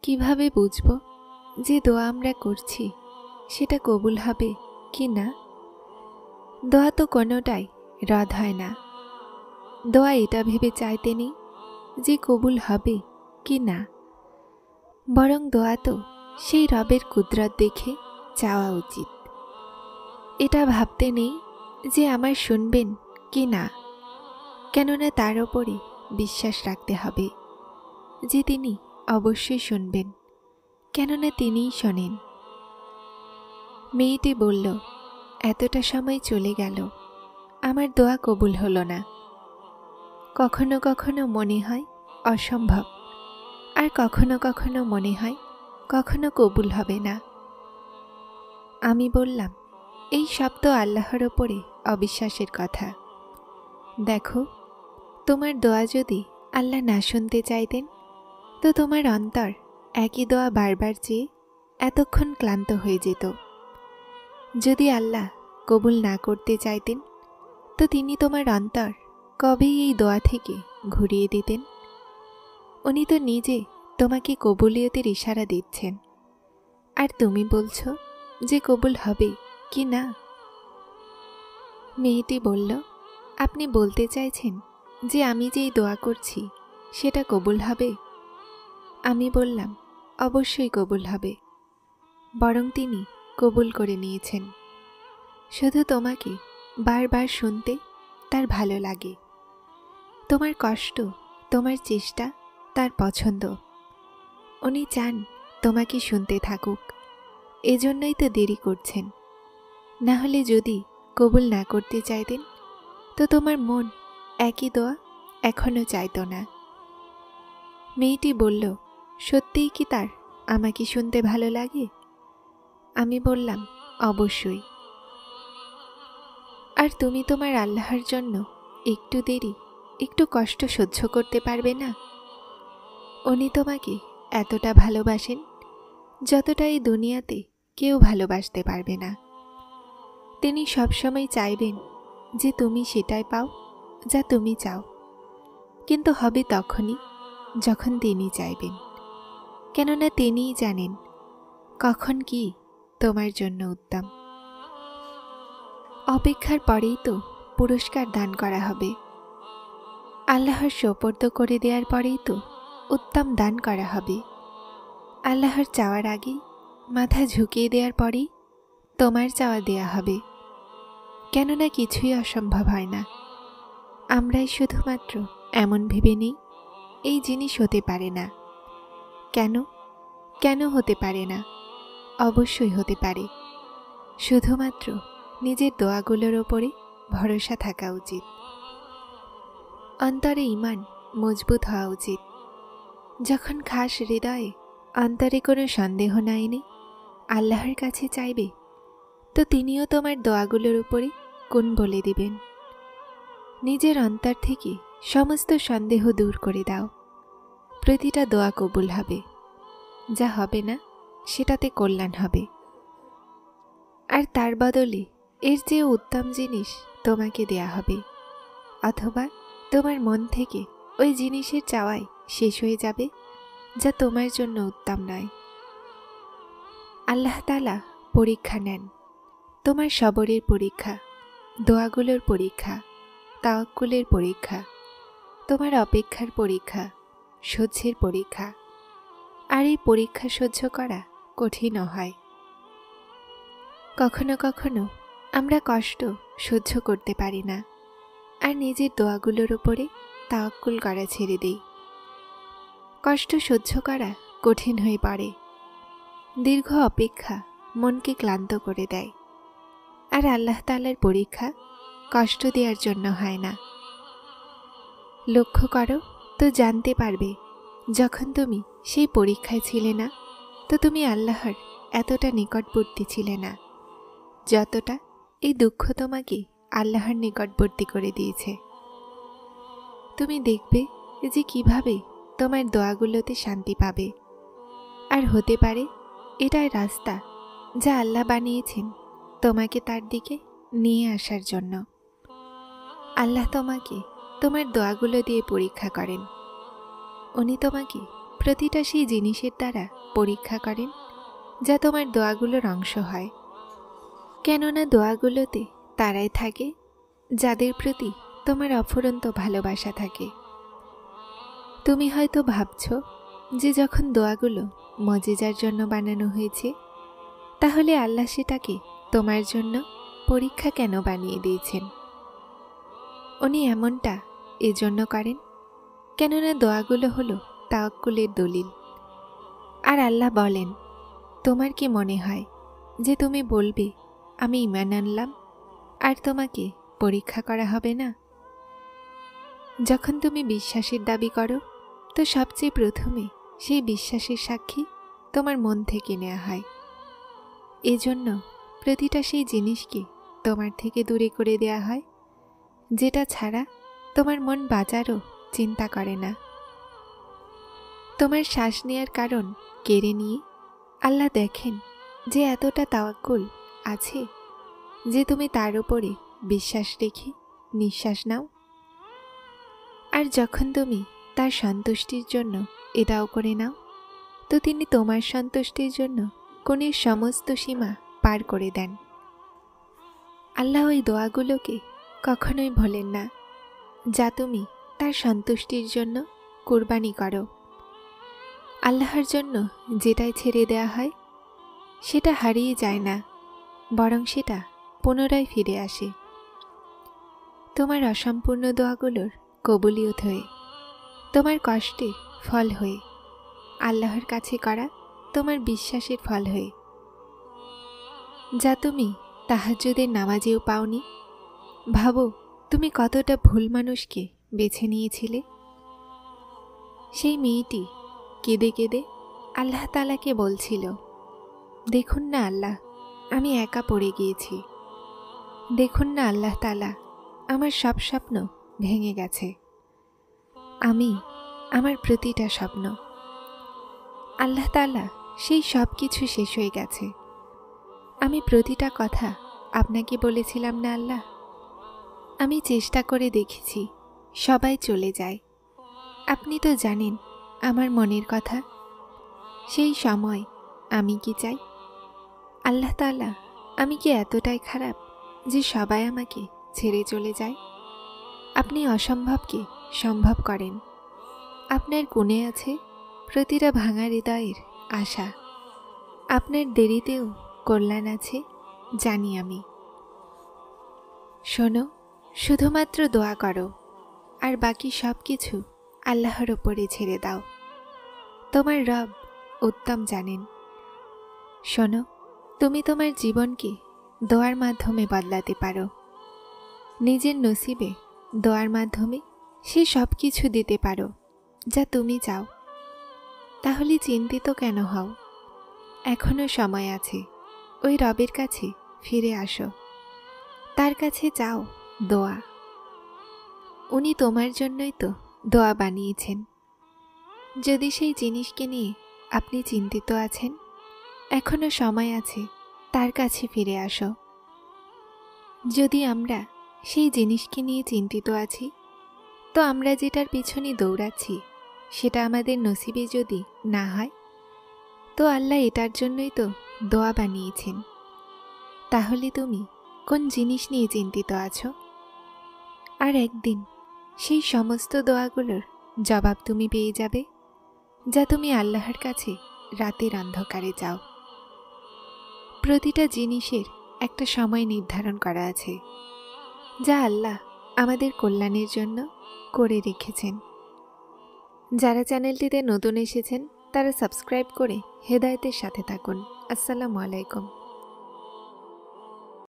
কিভাবে বুঝবো যে দোয়া আমরা করছি সেটা কবুল হবে কি না? দোয়া তো কোনোটাই রদ হয় না। দোয়া এটা ভেবে চাইতে নেই যে কবুল হবে কি না, বরং দোয়া তো সেই রবের কুদরত দেখে চাওয়া উচিত। এটা ভাবতে নেই যে আমার শুনবেন কি না, কেননা তার ওপরে বিশ্বাস রাখতে হবে যে তিনি অবশ্যই শুনবেন, কেননা তিনিই শোনেন। মেয়েটি বলল, এতটা সময় চলে গেল, আমার দোয়া কবুল হলো না। কখনো কখনো মনে হয় অসম্ভব, আর কখনো কখনো মনে হয় কখনো কবুল হবে না। আমি বললাম, এই সব তো আল্লাহর ওপরে অবিশ্বাসের কথা। দেখো, তোমার দোয়া যদি আল্লাহ না শুনতে চাইতেন তো তোমার অন্তর একই দোয়া বারবার চেয়ে এতক্ষণ ক্লান্ত হয়ে যেত। যদি আল্লাহ কবুল না করতে চাইতেন তো তিনি তোমার অন্তর কবেই এই দোয়া থেকে ঘুরিয়ে দিতেন। উনি তো নিজে তোমাকে কবুলিয়তের ইশারা দিচ্ছেন, আর তুমি বলছো যে কবুল হবে কি না। মেয়েটি বলল, আপনি বলতে চাইছেন যে আমি যেই দোয়া করছি সেটা কবুল হবে? আমি বললাম, অবশ্যই কবুল হবে, বরং তিনি কবুল করে নিয়েছেন। শুধু তোমাকে বারবার শুনতে তার ভালো লাগে। তোমার কষ্ট, তোমার চেষ্টা তার পছন্দ। উনি চান তোমাকে শুনতে থাকুক, এজন্যই তো দেরি করছেন। না হলে যদি কবুল না করতে চাইতেন তো তোমার মন একই দোয়া এখনো চাইতো না। মেয়েটি বলল, সত্যিই কি তার আমাকে শুনতে ভালো লাগে? আমি বললাম, অবশ্যই। আর তুমি তোমার আল্লাহর জন্য একটু দেরি, একটু কষ্ট সহ্য করতে পারবে না? উনি তোমাকে এতটা ভালোবাসেন যতটা এই দুনিয়াতে কেউ ভালোবাসতে পারবে না। তিনি সবসময় চাইবেন যে তুমি সেটাই পাও যা তুমি চাও, কিন্তু হবে তখনই যখন তিনি চাইবেন, কেননা তিনিই জানেন কখন কি তোমার জন্য উত্তম। অপেক্ষার পরেই তো পুরস্কার দান করা হবে। আল্লাহর সোপর্দ করে দেওয়ার পরেই তো উত্তম দান করা হবে। আল্লাহর চাওয়ার আগেই মাথা ঝুঁকিয়ে দেওয়ার পরেই তোমার চাওয়া দেয়া হবে, কেননা কিছুই অসম্ভব হয় না। আমরাই শুধুমাত্র এমন ভেবে নেই এই জিনিস হতে পারে না। কেন কেন হতে পারে না? অবশ্যই হতে পারে। শুধুমাত্র নিজের দোয়াগুলোর ওপরে ভরসা থাকা উচিত। অন্তরে ঈমান মজবুত হওয়া উচিত। যখন খাস হৃদয়ে অন্তরে কোনো সন্দেহ না এনে আল্লাহর কাছে চাইবে তো তিনিও তোমার দোয়াগুলোর উপরে গুণ বলে দিবেন। নিজের অন্তর থেকে সমস্ত সন্দেহ দূর করে দাও, প্রতিটা দোয়া কবুল হবে। যা হবে না সেটাতে কল্যাণ হবে, আর তার বদলে এর চেয়ে উত্তম জিনিস তোমাকে দেয়া হবে। অথবা তোমার মন থেকে ওই জিনিসের চাওয়াই শেষ হয়ে যাবে যা তোমার জন্য উত্তম নয়। আল্লাহ তাআলা পরীক্ষা নেন, তোমার সবরের পরীক্ষা, দোয়াগুলোর পরীক্ষা, তাওয়াক্কুলের পরীক্ষা, তোমার অপেক্ষার পরীক্ষা, সহ্যের পরীক্ষা। আর এই পরীক্ষা সহ্য করা কঠিনও হয়। কখনো কখনো আমরা কষ্ট সহ্য করতে পারি না, আর নিজের দোয়াগুলোর উপরে তাওয়াক্কুল করা ছেড়ে দেই। কষ্ট সহ্য করা কঠিন হয়ে পড়ে। দীর্ঘ অপেক্ষা মনকে ক্লান্ত করে দেয়। আর আল্লাহ তাআলার পরীক্ষা কষ্ট দেওয়ার জন্য হয় না। লক্ষ্য করো তো জানতে পারবে, যখন তুমি সেই পরীক্ষায় ছিলে না তো তুমি আল্লাহর এতটা নিকটবর্তী ছিলে না যতটা এই দুঃখ তোমাকে আল্লাহর নিকটবর্তী করে দিয়েছে। তুমি দেখবে যে কিভাবে তোমার দোয়াগুলোতে শান্তি পাবে। আর হতে পারে এটাই রাস্তা যা আল্লাহ বানিয়েছেন তোমাকে তার দিকে নিয়ে আসার জন্য। আল্লাহ তোমাকে তোমার দোয়াগুলো দিয়ে পরীক্ষা করেন। উনি তোমাকে প্রতিটা সেই জিনিসের দ্বারা পরীক্ষা করেন যা তোমার দোয়াগুলোর অংশ হয়। কেননা দোয়াগুলোতে তারাই থাকে যাদের প্রতি তোমার অফুরন্ত ভালোবাসা থাকে। তুমি হয়তো ভাবছ যে যখন দোয়াগুলো মজিজার জন্য বানানো হয়েছে, তাহলে আল্লাহ সেটাকে তোমার জন্য পরীক্ষা কেন বানিয়ে দিয়েছেন? উনি এমনটা এজন্য করেন কেননা দোয়াগুলো হলো তাওয়াক্কুলের দলিল। আর আল্লাহ বলেন, তোমার কি মনে হয় যে তুমি বলবে আমি ঈমান আনলাম আর তোমাকে পরীক্ষা করা হবে না? যখন তুমি বিশ্বাসের দাবি করো, তো সবচেয়ে প্রথমে সেই বিশ্বাসের সাক্ষী তোমার মন থেকে নেওয়া হয়। এজন্য প্রতিটা সেই জিনিসকে তোমার থেকে দূরে করে দেয়া হয়, যেটা ছাড়া তোমার মন বাঁচারও চিন্তা করে না। তোমার শ্বাস নেওয়ার কারণ কেড়ে নিয়ে আল্লাহ দেখেন যে এতটা তাওয়াক্কুল আছে যে তুমি তার উপরে বিশ্বাস রেখে নিঃশ্বাস নাও। আর যখন তুমি তার সন্তুষ্টির জন্য এটাও করে নাও, তো তিনি তোমার সন্তুষ্টির জন্য কোনের সমস্ত সীমা পার করে দেন। আল্লাহ ওই দোয়াগুলোকে কখনোই ভোলেন না যা তুমি তার সন্তুষ্টির জন্য কুরবানি করো। আল্লাহর জন্য যেটাই ছেড়ে দেয়া হয় সেটা হারিয়ে যায় না, বরং সেটা পুনরায় ফিরে আসে। তোমার অসম্পূর্ণ দোয়াগুলোর কবুলিয়ত হয়ে, তোমার কষ্টের ফল হয়ে, আল্লাহর কাছে করা তোমার বিশ্বাসের ফল হয়ে, যা তুমি তাহাজ্জুদের নামাজেও পাওনি। ভাবো তুমি কতটা ভুল মানুষকে বেছে নিয়েছিলে। সেই মেয়েটি কেঁদে কেঁদে আল্লাহ তাআলাকে বলছিল, দেখুন না আল্লাহ, আমি একা পড়ে গিয়েছি। দেখুন না আল্লাহ তাআলা, আমার সব স্বপ্ন ভেঙে গেছে। আমি আমার প্রতিটা স্বপ্ন। আল্লাহ তাআলা সেই সব কিছু শেষ হয়ে গেছে। আমি প্রতিটা কথা আপনাকে বলেছিলাম না আল্লাহ? আমি চেষ্টা করে দেখেছি, সবাই চলে যায়। আপনি তো জানেন আমার মনের কথা। সেই সময় আমি কি চাই? আল্লাহ তাআলা, আমি কি এতটাই খারাপ যে সবাই আমাকে ছেড়ে চলে যায়? আপনি অসম্ভবকে সম্ভব করেন। আপনার গুণে আছে প্রতিটা ভাঙা হৃদয়ের আশা। আপনার দেরিতেও কল্যাণ আছে জানি আমি। শোনো, শুধুমাত্র দোয়া করো আর বাকি সব কিছু আল্লাহর ওপরে ছেড়ে দাও। তোমার রব উত্তম জানেন। শোনো, তুমি তোমার জীবনকে দোয়ার মাধ্যমে বদলাতে পারো। নিজের নসিবে দোয়ার মাধ্যমে সে সব কিছু দিতে পারো যা তুমি চাও। তাহলে চিন্তিত কেন হও? এখনো সময় আছে। ওই রবের কাছে ফিরে আসো, তার কাছে চাও দোয়া। উনি তোমার জন্যই তো দোয়া বানিয়েছেন। যদি সেই জিনিসকে নিয়ে আপনি চিন্তিত আছেন, এখনো সময় আছে, তার কাছে ফিরে আসো। যদি আমরা সেই জিনিসকে নিয়ে চিন্তিত আছি, তো আমরা যেটার পিছনে দৌড়াচ্ছি সেটা আমাদের নসিবে যদি না হয়, তো আল্লাহ এটার জন্যই তো দোয়া বানিয়েছেন। তাহলে তুমি কোন জিনিস নিয়ে চিন্তিত আছো? আর একদিন সেই সমস্ত দোয়াগুলোর জবাব তুমি পেয়ে যাবে, যা তুমি আল্লাহর কাছে রাতের অন্ধকারে চাও। প্রতিটা জিনিসের একটা সময় নির্ধারণ করা আছে, যা আল্লাহ আমাদের কল্যাণের জন্য করে রেখেছেন। যারা চ্যানেলটিতে নতুন এসেছেন তারা সাবস্ক্রাইব করে হেদায়েতের সাথে থাকুন। আসসালামু আলাইকুম।